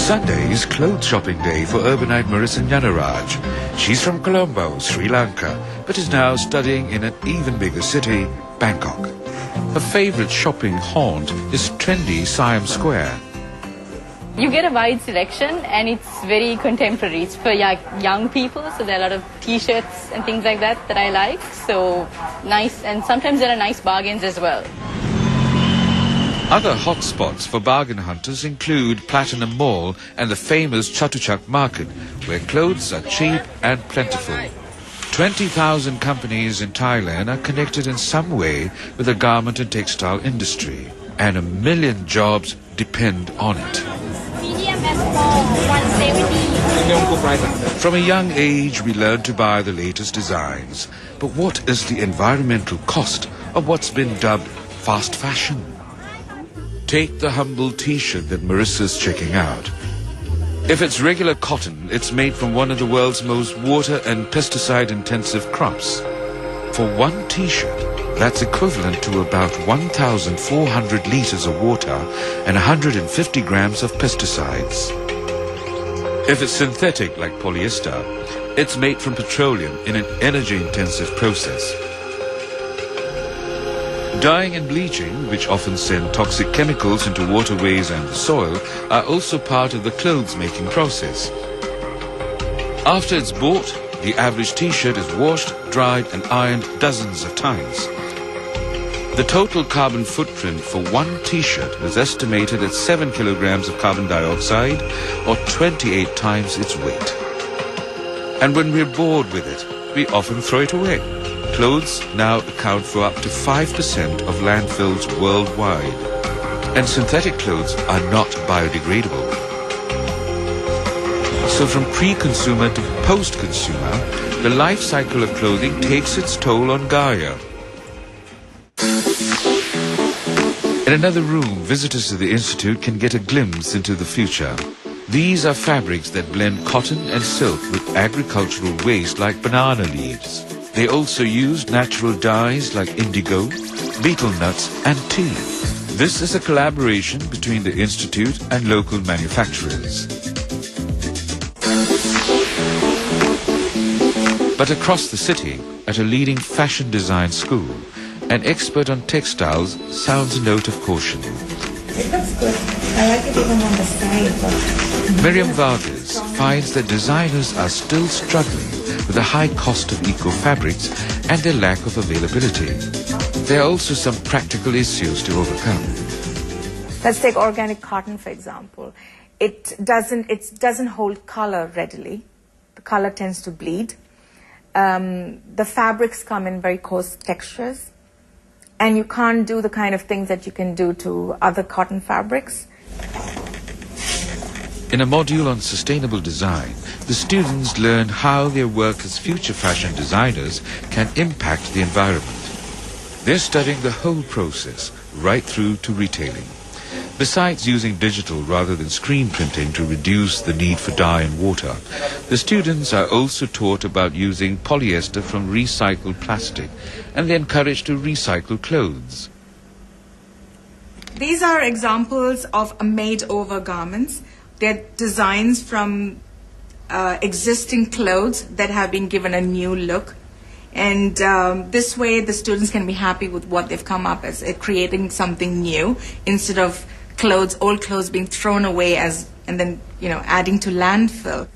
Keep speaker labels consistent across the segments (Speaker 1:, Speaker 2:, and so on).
Speaker 1: Sunday is clothes shopping day for urbanite Marissa Nyanaraj. She's from Colombo, Sri Lanka, but is now studying in an even bigger city, Bangkok. Her favourite shopping haunt is trendy Siam Square.
Speaker 2: You get a wide selection and it's very contemporary. It's for young people, so there are a lot of t-shirts and things like that I like. So nice, and sometimes there are nice bargains as well.
Speaker 1: Other hotspots for bargain hunters include Platinum Mall and the famous Chatuchak Market, where clothes are cheap and plentiful. 20,000 companies in Thailand are connected in some way with the garment and textile industry, and 1 million jobs depend on it.
Speaker 3: Medium and small, 170.
Speaker 1: From a young age, we learn to buy the latest designs. But what is the environmental cost of what's been dubbed fast fashion? Take the humble t-shirt that Marissa's checking out. If it's regular cotton, it's made from one of the world's most water and pesticide-intensive crops. For one t-shirt, that's equivalent to about 1,400 litres of water and 150 grams of pesticides. If it's synthetic like polyester, it's made from petroleum in an energy-intensive process. Dyeing and bleaching, which often send toxic chemicals into waterways and the soil, are also part of the clothes-making process. After it's bought, the average t-shirt is washed, dried and ironed dozens of times. The total carbon footprint for one t-shirt is estimated at 7 kilograms of carbon dioxide, or 28 times its weight. And when we're bored with it, we often throw it away. Clothes now account for up to 5% of landfills worldwide. And synthetic clothes are not biodegradable. So from pre-consumer to post-consumer, the life cycle of clothing takes its toll on Gaia. In another room, visitors to the Institute can get a glimpse into the future. These are fabrics that blend cotton and silk with agricultural waste like banana leaves. They also use natural dyes like indigo, betel nuts and tea. This is a collaboration between the Institute and local manufacturers. But across the city, at a leading fashion design school, an expert on textiles sounds a note of caution.
Speaker 4: It looks good. I like it even on the side.
Speaker 1: Miriam Vargas finds that designers are still struggling with the high cost of eco-fabrics and their lack of availability. There are also some practical issues to overcome.
Speaker 4: Let's take organic cotton, for example. It doesn't hold color readily. The color tends to bleed. The fabrics come in very coarse textures. And you can't do the kind of things that you can do to other cotton fabrics.
Speaker 1: In a module on sustainable design, the students learn how their work as future fashion designers can impact the environment. They're studying the whole process, right through to retailing. Besides using digital rather than screen printing to reduce the need for dye and water, the students are also taught about using polyester from recycled plastic, and they're encouraged to recycle clothes.
Speaker 4: These are examples of made-over garments. They're designs from existing clothes that have been given a new look. And this way the students can be happy with what they've come up as, creating something new instead of old clothes being thrown away and then adding to landfill.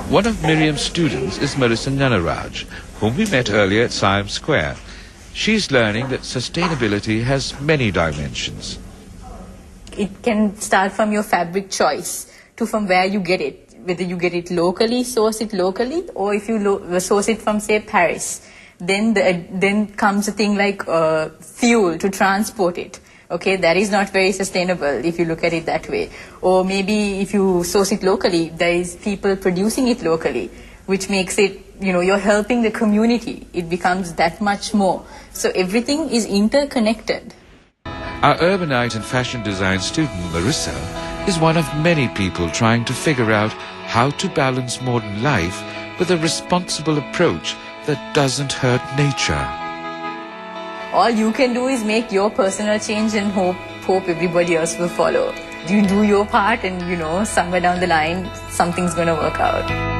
Speaker 1: One of Miriam's students is Marissa Nyanaraj, whom we met earlier at Siam Square. She's learning that sustainability has many dimensions.
Speaker 2: It can start from your fabric choice to from where you get it. Whether you get it locally, source it locally, or if you source it from, say, Paris. Then comes a thing like fuel to transport it. Okay, that is not very sustainable if you look at it that way. Or maybe if you source it locally, there is people producing it locally, which makes it, you're helping the community. It becomes that much more. So everything is interconnected.
Speaker 1: Our urbanite and fashion design student, Marissa, is one of many people trying to figure out how to balance modern life with a responsible approach that doesn't hurt nature.
Speaker 2: All you can do is make your personal change and hope everybody else will follow. you do your part, and somewhere down the line something's going to work out.